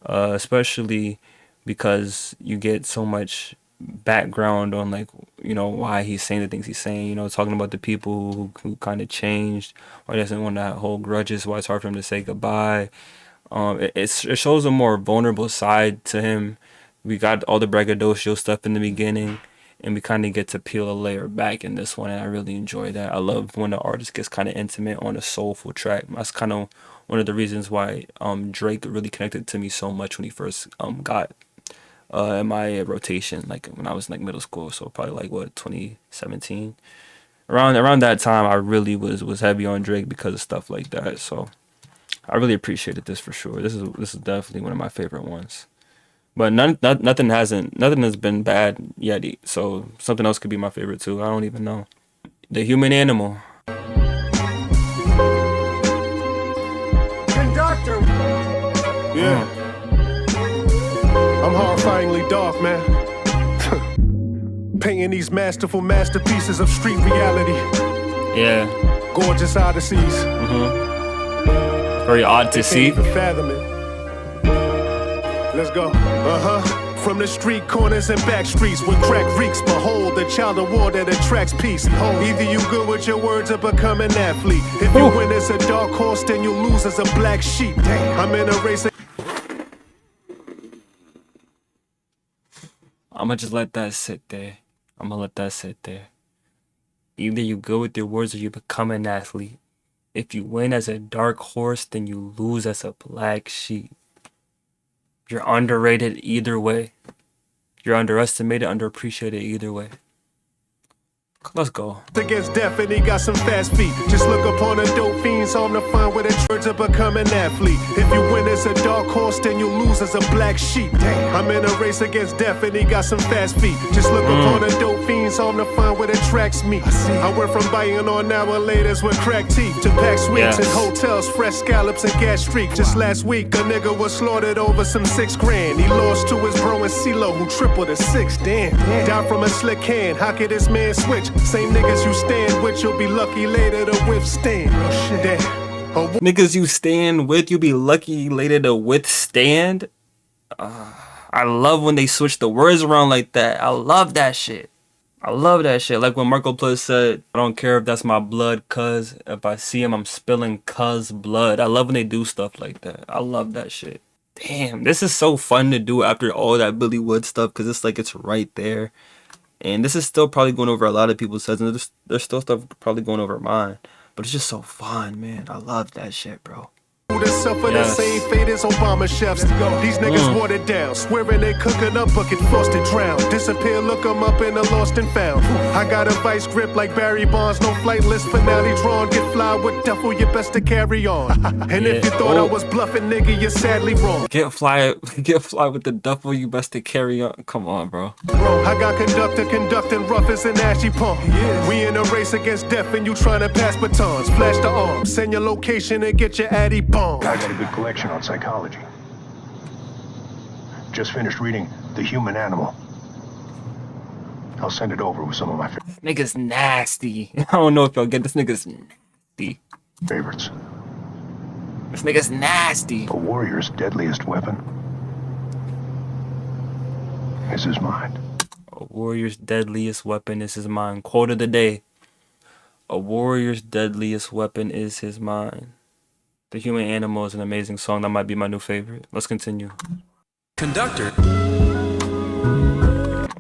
especially because you get so much background on why he's saying the things he's saying, talking about the people who kind of changed, why he doesn't want to hold grudges, why it's hard for him to say goodbye, It shows a more vulnerable side to him. We got all the braggadocio stuff in the beginning, and we kind of get to peel a layer back in this one, and I really enjoy that. I love when the artist gets kind of intimate on a soulful track. That's kind of one of the reasons why Drake really connected to me so much when he first got in my rotation, like when I was in like middle school, so probably like what, 2017. Around that time, I really was heavy on Drake because of stuff like that. So I really appreciated this for sure. This is definitely one of my favorite ones. But nothing has been bad yet. So something else could be my favorite too. I don't even know. The Human Animal. Conductor! Yeah. I'm horrifyingly dark, man. Painting these masterful masterpieces of street reality. Yeah. Gorgeous odysseys. Very odd to see. Can't even fathom it. Let's go. From the street corners and back streets with crack reeks, behold the child of war that attracts peace. Either you good with your words or become an athlete. If you win as a dark horse, then you lose as a black sheep. I'm in a race. I'ma just let that sit there. Either you go with your words or you become an athlete. If you win as a dark horse, then you lose as a black sheep. You're underrated either way. You're underestimated, underappreciated either way. Let's go. Against death and he got some fast feet. Just look upon a dope fiend's home to find where the church to become an athlete. If you win as a dark horse, then you lose as a black sheep. I'm in a race against death and he got some fast feet. Just look upon a dope fiend's home to find where the tracks meet. I went from biting on hour laters with cracked teeth to pack sweets in hotels, fresh scallops and gas streak. Just last week, a nigga was slaughtered over some $6 grand. He lost to his bro in CeeLo who tripled a 6. Damn. Died from a slick hand. How could this man switch? Same niggas you stand with, you'll be lucky later to withstand. Damn. Niggas you stand with, you'll be lucky later to withstand. I love when they switch the words around like that. I love that shit. Like when Marco Plus said, I don't care if that's my blood, cuz if I see him, I'm spilling cuz blood. I love when they do stuff like that. I love that shit. Damn, this is so fun to do after all that Billy Wood stuff, because it's like it's right there. And this is still probably going over a lot of people's heads, and there's still stuff probably going over mine. But it's just so fun, man. I love that shit, bro. To suffer the same fate as Obama chefs. These niggas watered down, swearing they cooking up bucket frosted drown. Disappear, look them up in the lost and found. I got a vice grip like Barry Bonds, no flight list finale drawn. Get fly with duffel, you best to carry on. And if you thought I was bluffing, nigga, you're sadly wrong. Get fly with the duffel, you best to carry on. Come on, bro. I got conductor conducting rough as an ashy pump. We in a race against death and you trying to pass batons. Flash the arm, send your location and get your addy bomb. I got a good collection on psychology. Just finished reading The Human Animal. I'll send it over with some of my Nigga's nasty. I don't know if y'all get this. Nigga's nasty. favorites. This nigga's nasty. A warrior's deadliest weapon is his mind. A warrior's deadliest weapon is his mind. Quote of the day. A warrior's deadliest weapon is his mind. The Human Animal is an amazing song. That might be my new favorite. Let's continue. Conductor.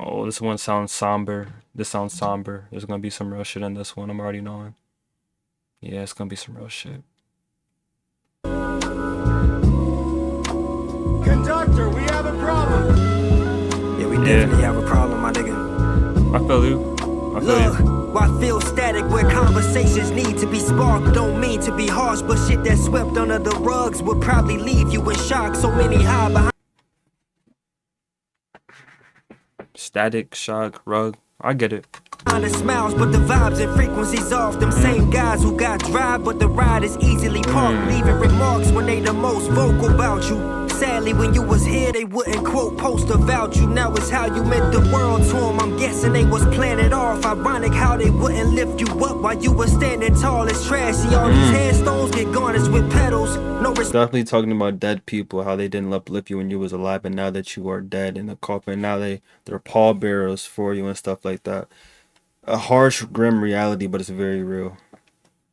Oh, this one sounds somber. This sounds somber. There's gonna be some real shit in this one. I'm already knowing. Yeah, it's gonna be some real shit. Conductor, we have a problem. Yeah, we definitely have a problem, my nigga. I feel you. Look, why feel static where conversations need to be sparked? Don't mean to be harsh, but shit that's swept under the rugs would probably leave you in shock. So many hide behind. Static, shock, rug. I get it. The smiles, but the vibes and frequencies off. Them same guys who got drive, but the ride is easily parked. Leaving remarks when they the most vocal about you. Sadly, when you was here, they wouldn't quote post about you. Now it's how you meant the world to them. I'm guessing they was planning off. Ironic how they wouldn't lift you up while you were standing tall. It's trashy. All these headstones get garnished with petals. No Definitely talking about dead people, how they didn't uplift you when you was alive, and now that you are dead in the coffin, now they're pallbearers for you and stuff like that. A harsh, grim reality, but it's very real.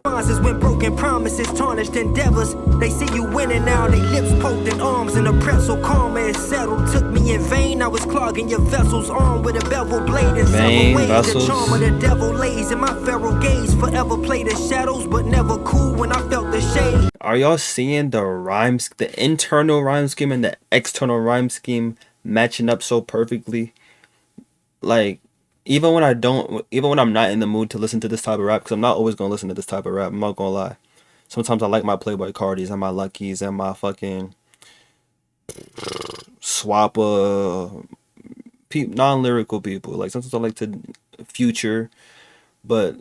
Responses when broken promises, tarnished endeavors. They see you winning now, they lips poked in arms, and the pretzel karma is settled. Took me in vain, I was clogging your vessels, armed with a bevel blade in several ways. The charm of the devil lays in my feral gaze. Forever play the shadows, but never cool when I felt the shade. Are y'all seeing the rhymes, the internal rhyme scheme and the external rhyme scheme matching up so perfectly? Like, even when I'm not in the mood to listen to this type of rap, because I'm not always gonna listen to this type of rap, I'm not gonna lie. Sometimes I like my Playboy Cardis and my Luckies and my fucking Swappa, non-lyrical people. Like, sometimes I like to Future, but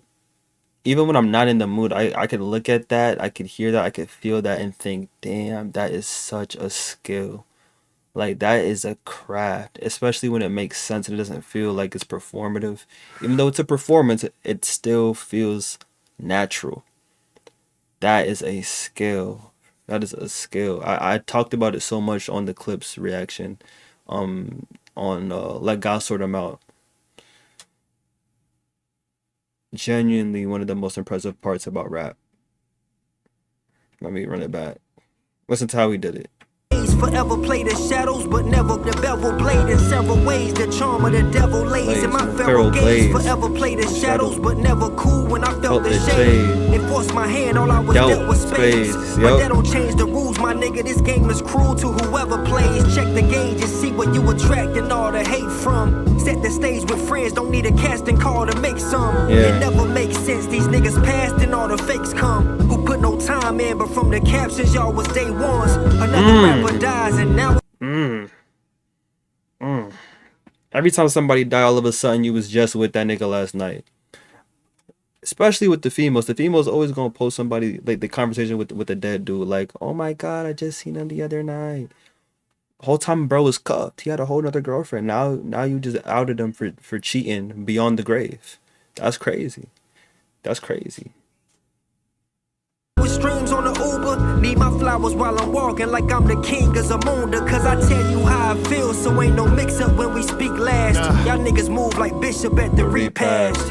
even when I'm not in the mood, I could look at that, I could hear that, I could feel that and think, damn, that is such a skill. Like, that is a craft, especially when it makes sense and it doesn't feel like it's performative. Even though it's a performance, it still feels natural. That is a skill. That is a skill. I talked about it so much on the Clips reaction, on Let God Sort Them Out. Genuinely one of the most impressive parts about rap. Let me run it back. Listen to how he did it. Forever play the shadows, but never the bevel blade in several ways. The charm of the devil lays in my feral gaze. Forever play the shadows, but never cool when I felt the shade. It forced my hand, all I was dealt was space. But that don't change the rules, my nigga. This game is cruel to whoever plays. Check the gauge and see what you attracting all the hate from. Set the stage with friends, don't need a casting call to make some. It never makes sense, these niggas passed and all the fakes come. Who put no time in, but from the captions y'all was day ones. Another rapper dies and now Every time somebody die, all of a sudden you was just with that nigga last night. Especially with the females. The females always gonna post somebody, like the conversation with the dead dude, like, oh my god, I just seen him the other night. Whole time bro was cuffed. He had a whole nother girlfriend. Now you just outed him for cheating beyond the grave. That's crazy. That's crazy. with streams on the Uber, need my flowers while I'm walking like I'm the king of Zamunda. Cause I tell you how I feel, so ain't no mix up when we speak last. Y'all niggas move like Bishop at the repast.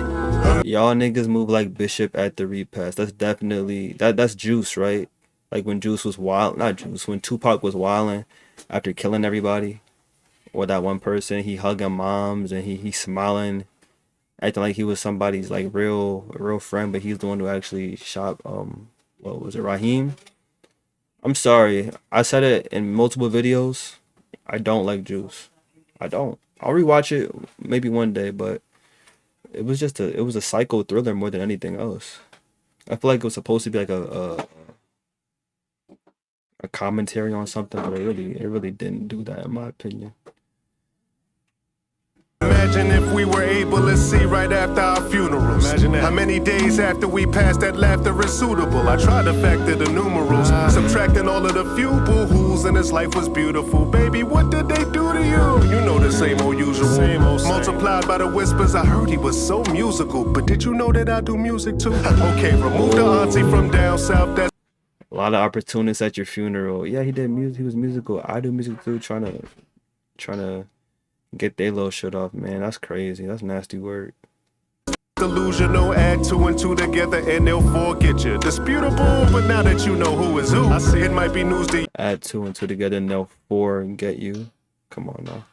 Y'all niggas move like Bishop at the repast. That's definitely that's Juice, right? Like when Juice was wild, not Juice, when Tupac was wilding after killing everybody, or that one person, he hugging moms and he smiling, acting like he was somebody's like real friend, but he's the one who actually shot what was it, Raheem? I'm sorry, I said it in multiple videos. I don't like Juice. I don't. I'll rewatch it maybe one day, but it was a psycho thriller more than anything else. I feel like it was supposed to be like a commentary on something, but it really didn't do that in my opinion. Imagine if we were able to see right after our funerals. Imagine that. How many days after we passed that laughter is suitable? I tried to factor the numerals, subtracting all of the few boo-hoos, and his life was beautiful. Baby, what did they do to you? You know the same old usual. Same old multiplied by the whispers. I heard he was so musical, but did you know that I do music too? Okay, remove the auntie from down south. That's a lot of opportunists at your funeral. Yeah, he did music. He was musical. I do music too. Trying to get their little shit off, man. That's crazy. That's nasty work. delusional. Add 2 and 2 together and they'll forget you. Disputable, but now that you know who is who, I see it might be news to you. Add 2 and 2 together and they'll get you. Come on now.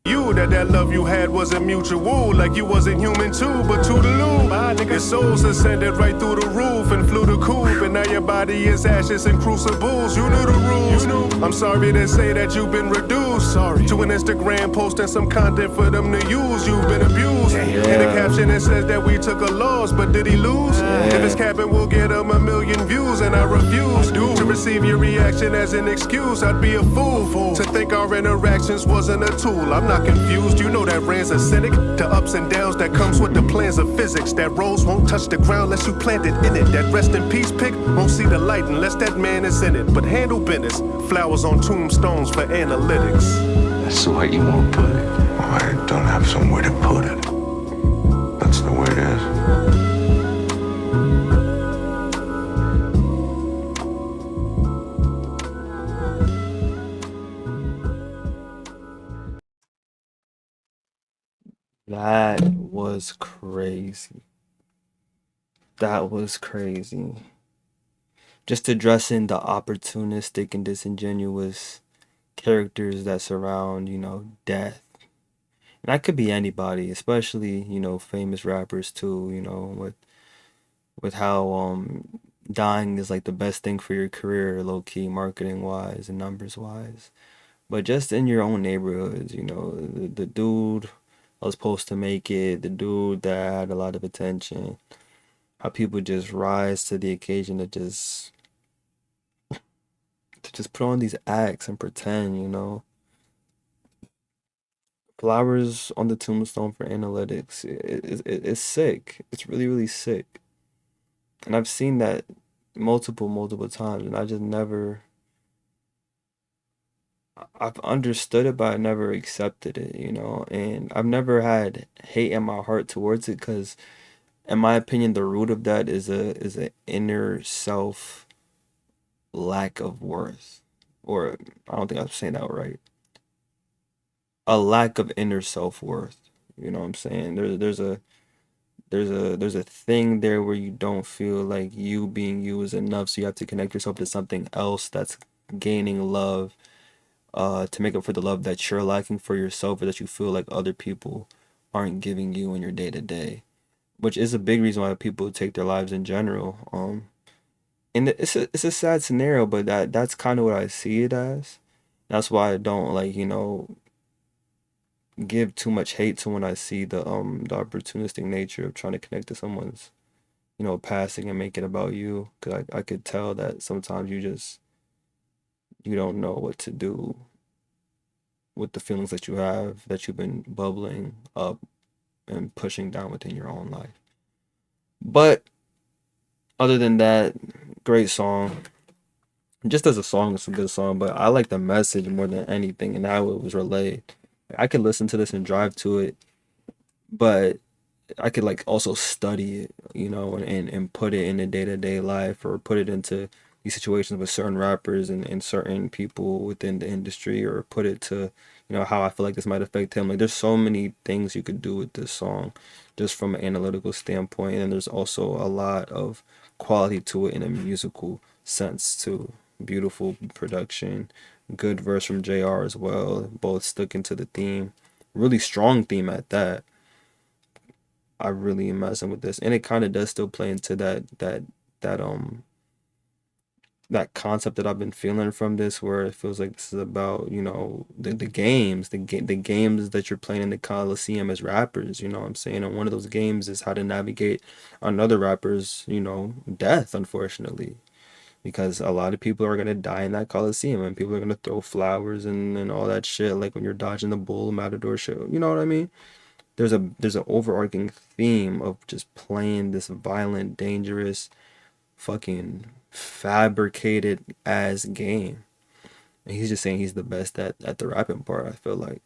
You that love you had wasn't mutual, like you wasn't human too, but toodaloo. Your soul's ascended right through the roof and flew the coop, and now your body is ashes and crucibles. You knew the rules. I'm sorry to say that you've been reduced to an Instagram post and some content for them to use. You've been abused. In the caption it says that we took a loss, but did he lose? If it's capping, we'll get him 1 million views, and I refuse to receive your reaction as an excuse. I'd be a fool to think our interactions wasn't a tool. I'm not confused, you know that Rand's acidic to ups and downs that comes with the plans of physics. That rose won't touch the ground unless you plant it in it. That rest in peace pic won't see the light unless that man is in it. But handle business, flowers on tombstones for analytics. That's the way you want to put it. I don't have somewhere to put it. That's the way it is. That was crazy. That was crazy. Just addressing the opportunistic and disingenuous characters that surround, you know, death. And that could be anybody, especially, you know, famous rappers too, you know, with how dying is like the best thing for your career, low key, marketing wise and numbers wise. But just in your own neighborhoods, you know, the dude I was supposed to make it, the dude that had a lot of attention, how people just rise to the occasion to just put on these acts and pretend, you know. Flowers on the tombstone for analytics. It's sick. It's really, really sick. And I've seen that multiple times, and I just never. I've understood it, but I never accepted it, you know. And I've never had hate in my heart towards it, because, in my opinion, the root of that is a inner self lack of worth, or I don't think I'm saying that right. A lack of inner self worth. You know what I'm saying? There's a thing there where you don't feel like you being you is enough, so you have to connect yourself to something else that's gaining love, to make up for the love that you're lacking for yourself, or that you feel like other people aren't giving you in your day to day, which is a big reason why people take their lives in general. And it's a sad scenario, but that's kind of what I see it as. That's why I don't, like, you know, give too much hate to when I see the opportunistic nature of trying to connect to someone's, you know, passing and make it about you. Because I could tell that sometimes you don't know what to do with the feelings that you have, that you've been bubbling up and pushing down within your own life. But other than that, great song. Just as a song, it's a good song, but I like the message more than anything and how it was relayed. I could listen to this and drive to it, but I could like also study it, you know, and put it in the day-to-day life, or put it into these situations with certain rappers and certain people within the industry, or put it to, you know, how I feel like this might affect him. Like, there's so many things you could do with this song just from an analytical standpoint, and there's also a lot of quality to it in a musical sense too. Beautiful production, good verse from JR as well, both sticking to the theme, really strong theme at that. I really am messing with this, and it kind of does still play into that concept that I've been feeling from this, where it feels like this is about, you know, the games, the games that you're playing in the Coliseum as rappers, you know what I'm saying? And one of those games is how to navigate another rapper's, you know, death, unfortunately. Because a lot of people are gonna die in that Coliseum, and people are gonna throw flowers and all that shit, like when you're dodging the bull matador shit. You know what I mean? There's an overarching theme of just playing this violent, dangerous, fucking fabricated ass game. And he's just saying he's the best at the rapping part, I feel like.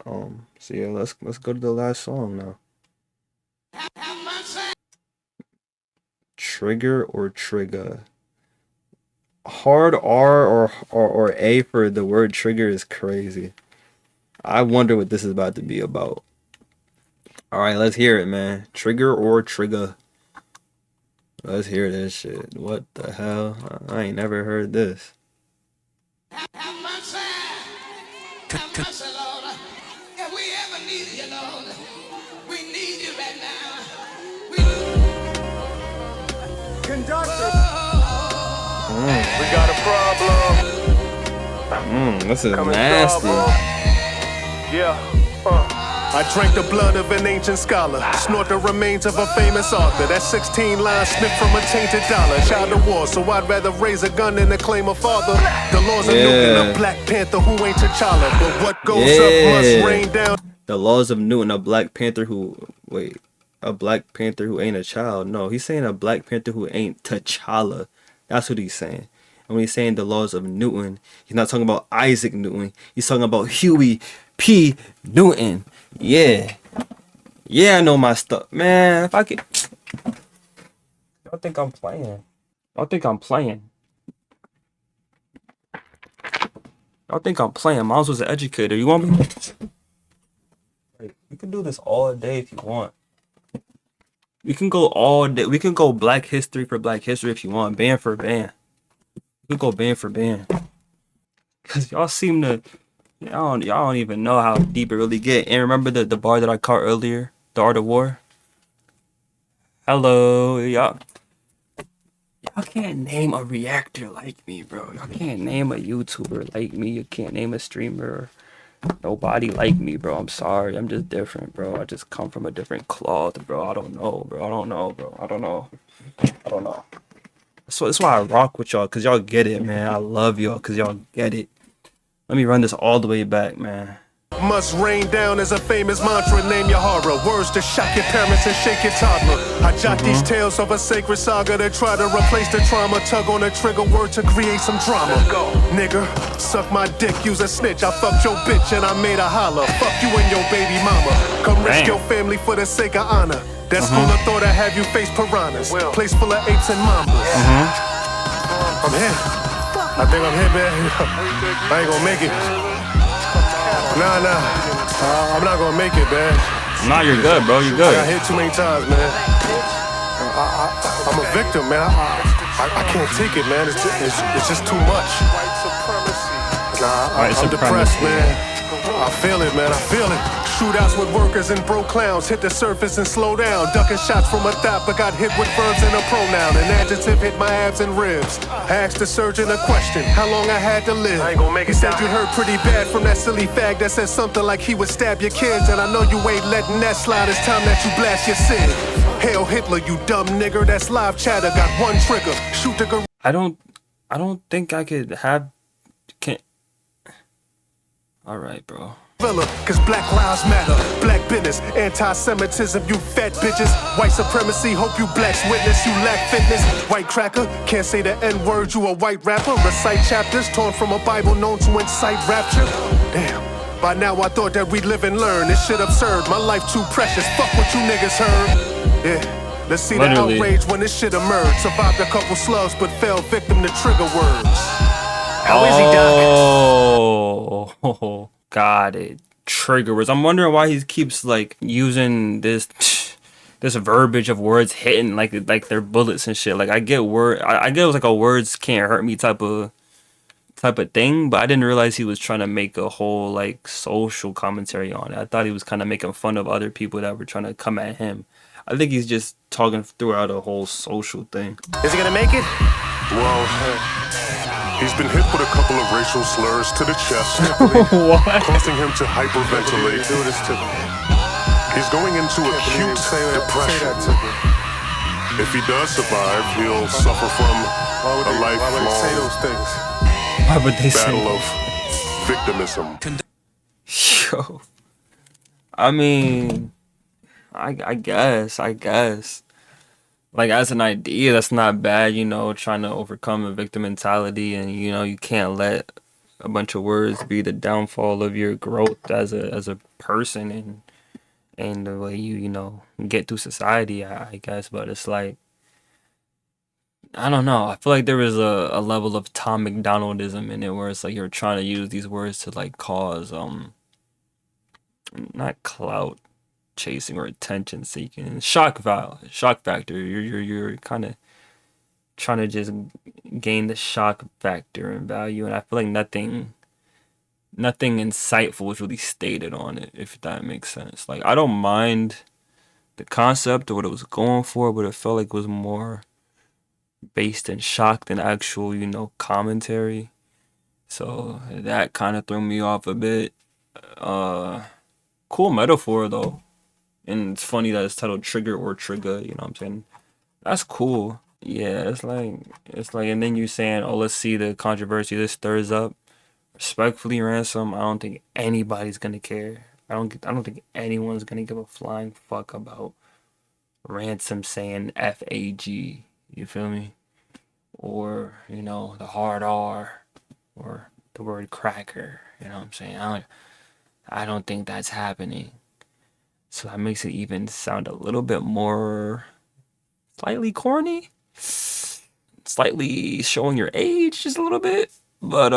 So yeah, let's go to the last song now. Trigger or Trigger? Hard R or A for the word trigger is crazy. I wonder what this is about to be about. All right, let's hear it, man. Trigger or Trigger? Let's hear this shit. What the hell? I ain't never heard this. Conductor. We got a problem. This is nasty. Yeah. I drank the blood of an ancient scholar, snort the remains of a famous author. That 16 lines snipped from a tainted dollar. Child of war, so I'd rather raise a gun than to claim a father. The laws of Newton, a Black Panther who ain't T'Challa, but what goes up must rain down. The laws of Newton, a Black Panther who a Black Panther who ain't a child. No, he's saying a Black Panther who ain't T'Challa. That's what he's saying. And when he's saying the laws of Newton, he's not talking about Isaac Newton. He's talking about Huey P. Newton. Yeah, I know my stuff, man. If I could, y'all think I'm playing? Y'all think I'm playing? Miles was an educator. You want me? Like, we can do this all day if you want. We can go all day. We can go Black History for Black History if you want. Band for band. We could go band for band. Cause y'all seem to y'all don't even know how deep it really get. And remember the bar that I caught earlier? The Art of War? Hello, y'all can't name a reactor like me, bro. Y'all can't name a YouTuber like me. You can't name a streamer. Nobody like me, bro. I'm sorry. I'm just different, bro. I just come from a different cloth, bro. I don't know, bro. I don't know, bro. I don't know. I don't know. So that's why I rock with y'all, cause y'all get it, man. I love y'all, cause y'all get it. Let me run this all the way back, man. Must rain down as a famous mantra. Name your horror. Words to shock your parents and shake your toddler. I jot these tales of a sacred saga that try to replace the trauma. Tug on a trigger word to create some drama. Nigga, suck my dick, use a snitch. I fucked your bitch and I made a holler. Fuck you and your baby mama. Come risk your family for the sake of honor. That's school of thought I have you face piranhas. Place full of apes and mambas. I'm here. I think I'm here, man. I ain't gonna make it. Nah. I'm not gonna make it, man. Nah, you're good, bro. You're good. I got hit too many times, man. I'm a victim, man. I can't take it, man. It's just too much. Nah, I'm depressed, man. I feel it, man. I feel it. Shootouts with workers and broke clowns. Hit the surface and slow down. Ducking shots from a thought, but got hit with verbs and a pronoun. An adjective hit my abs and ribs. I asked the surgeon a question, how long I had to live. I ain't gonna make it. He said you hurt pretty bad from that silly fag that said something like he would stab your kids. And I know you ain't letting that slide. It's time that you blast your sin. Hail Hitler, you dumb nigger. That's live chatter. Got one trigger. Shoot the gorilla. I don't think I could have. All right, bro. Cause black lives matter, black business, anti-Semitism, you fat bitches, white supremacy, hope you blacks witness, you lack fitness, white cracker, can't say the N-word, you a white rapper, recite chapters torn from a Bible known to incite rapture. Damn, by now I thought that we'd live and learn, this shit absurd, my life too precious, fuck what you niggas heard. Yeah, let's see Literally. The outrage when this shit emerged, survived a couple slugs but fell victim to trigger words. How is he, Doc? Oh, got it. Trigger words. I'm wondering why he keeps like using this verbiage of words hitting like they're bullets and shit. Like I get I get it was like a words can't hurt me type of thing, but I didn't realize he was trying to make a whole like social commentary on it. I thought he was kind of making fun of other people that were trying to come at him. I think he's just talking throughout a whole social thing. Is he gonna make it? Well, he's been hit with a couple of racial slurs to the chest, causing him to hyperventilate. Do this to me. He's going into acute depression. If he does survive, he'll suffer from a lifelong Why would they say battle of victimism. Yo, I mean, I guess. Like, as an idea, that's not bad, you know, trying to overcome a victim mentality. And, you know, you can't let a bunch of words be the downfall of your growth as a person and the way you know, get through society, I guess. But it's like, I don't know. I feel like there was a level of Tom McDonaldism in it where it's like you're trying to use these words to, like, cause, not clout chasing or attention seeking, shock factor. You're kind of trying to just gain the shock factor and value, and I feel like nothing insightful was really stated on it, if that makes sense. Like, I don't mind the concept or what it was going for, but it felt like it was more based in shock than actual, you know, commentary. So that kind of threw me off a bit. Cool metaphor though. And it's funny that it's titled Trigger or Trigger, you know what I'm saying? That's cool. Yeah, it's like, and then you saying, oh, let's see the controversy this stirs up. Respectfully, Ransom, I don't think anybody's gonna care. I don't think anyone's gonna give a flying fuck about Ransom saying FAG. You feel me? Or, you know, the hard R, or the word cracker. You know what I'm saying? I don't think that's happening. So that makes it even sound a little bit more slightly corny, slightly showing your age just a little bit. But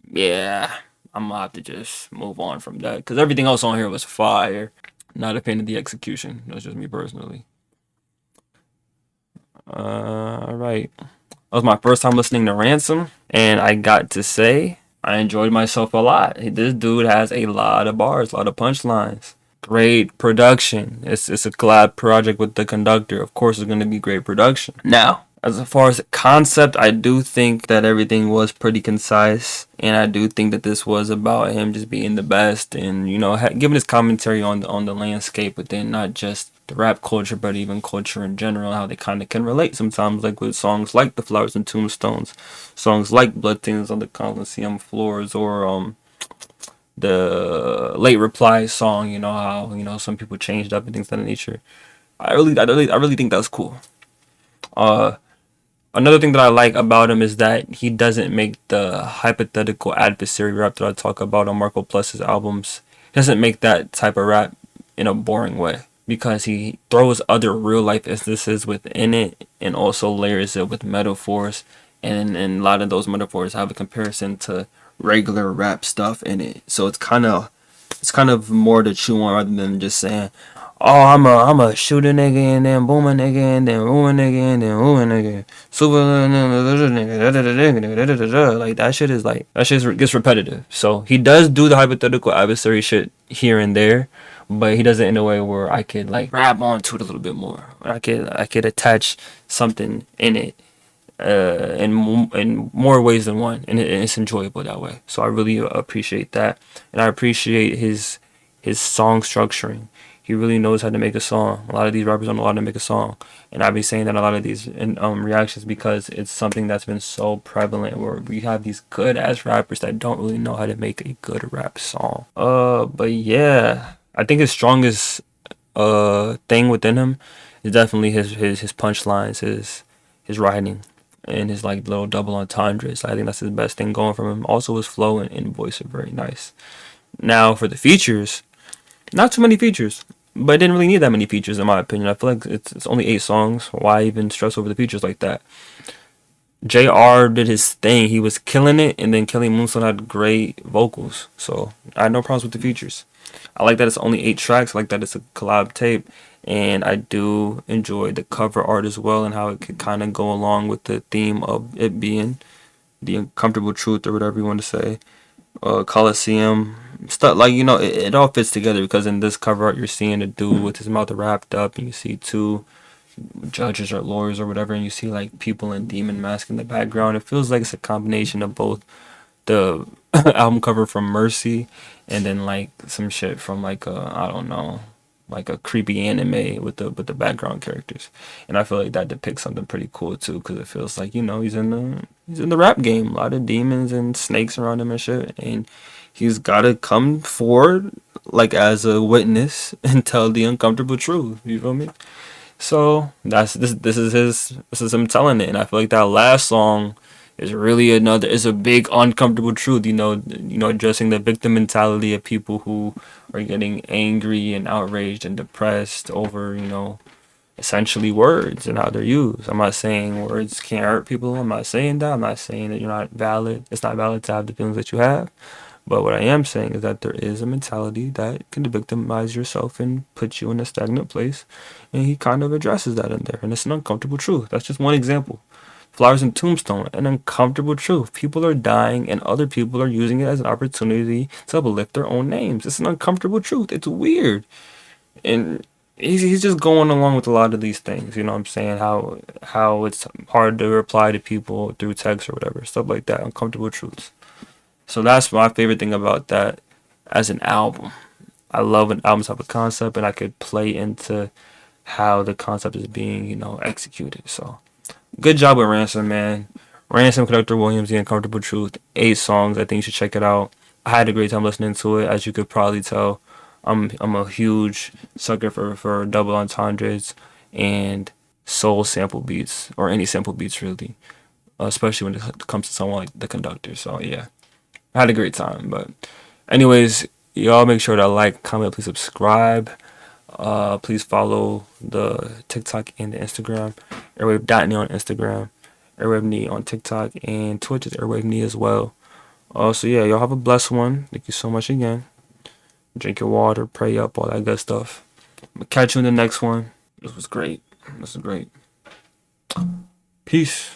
yeah, I'm gonna have to just move on from that because everything else on here was fire. Not a fan of the execution. That's just me personally. All right. That was my first time listening to Ransom, and I got to say I enjoyed myself a lot. This dude has a lot of bars, a lot of punchlines. Great production. It's a collab project with the Conductor. Of course, it's going to be great production. Now, as far as the concept, I do think that everything was pretty concise, and I do think that this was about him just being the best, and you know, giving his commentary on the landscape within not just the rap culture, but even culture in general, how they kind of can relate sometimes, like with songs like The Flowers and Tombstones, songs like Bloodstains on the Coliseum Floors, or the late Replies song. You know how some people changed up and things of that nature. I really think that's cool. Another thing that I like about him is that he doesn't make the hypothetical adversary rap that I talk about on Marco Plus's albums. He doesn't make that type of rap in a boring way, because he throws other real life instances within it and also layers it with metaphors, and a lot of those metaphors have a comparison to regular rap stuff in it. So it's kind of more to chew on rather than just saying, oh, I'm a shoot a nigga and then boom a nigga and then boom a nigga and then boom a nigga. Super nigga. Like that shit gets repetitive. So he does do the hypothetical adversary shit here and there, but he does it in a way where I could like grab onto it a little bit more. I could attach something in it in more ways than one, and it's enjoyable that way. So I really appreciate that, and I appreciate his song structuring. He really knows how to make a song. A lot of these rappers don't know how to make a song, and I've been saying that a lot of these reactions, because it's something that's been so prevalent where we have these good ass rappers that don't really know how to make a good rap song. But yeah, I think his strongest thing within him is definitely his punchlines, his writing, and his like little double entendres. I think that's his best thing going from him. Also, his flow and voice are very nice. Now for the features. Not too many features, but it didn't really need that many features in my opinion. I feel like it's only 8 songs. Why even stress over the features like that? JR did his thing. He was killing it, and then Kelly Moonstone had great vocals. So I had no problems with the features. I like that it's only 8 tracks. I like that it's a collab tape, and I do enjoy the cover art as well and how it could kind of go along with the theme of it being the uncomfortable truth, or whatever you want to say. Coliseum stuff, like, you know, it all fits together, because in this cover art you're seeing a dude with his mouth wrapped up, and you see 2 judges or lawyers or whatever, and you see like people in demon mask in the background. It feels like it's a combination of both the album cover from Mercy and then like some shit from like I don't know, like a creepy anime with the background characters. And I feel like that depicts something pretty cool too, because it feels like, you know, he's in the rap game, a lot of demons and snakes around him and shit, and he's gotta come forward like as a witness and tell the uncomfortable truth. You feel me? So this is him telling it, and I feel like that last song is really is a big uncomfortable truth. You know, addressing the victim mentality of people who are getting angry and outraged and depressed over, you know, essentially words and how they're used. I'm not saying words can't hurt people. I'm not saying that. I'm not saying that you're not valid. It's not valid to have the feelings that you have. But what I am saying is that there is a mentality that can victimize yourself and put you in a stagnant place. And he kind of addresses that in there. And it's an uncomfortable truth. That's just one example. Flowers and Tombstone, an uncomfortable truth. People are dying and other people are using it as an opportunity to uplift their own names. It's an uncomfortable truth. It's weird. And he's just going along with a lot of these things. You know what I'm saying? How it's hard to reply to people through text or whatever. Stuff like that. Uncomfortable truths. So that's my favorite thing about that as an album. I love when albums have a concept and I could play into how the concept is being, you know, executed. So good job with Ransom, man. Ransom, Conductor Williams, The Uncomfortable Truth. 8 songs. I think you should check it out. I had a great time listening to it, as you could probably tell. I'm a huge sucker for double entendres and soul sample beats, or any sample beats really, especially when it comes to someone like the Conductor. So yeah, I had a great time. But anyways, y'all make sure to like, comment, please subscribe. Please follow the TikTok and the Instagram. Airwave.knee on Instagram, Airwave.knee on TikTok, and Twitch is Airwave.knee as well. So yeah, y'all have a blessed one. Thank you so much again. Drink your water, pray up, all that good stuff. I'll catch you in the next one. This was great. This was great. Peace.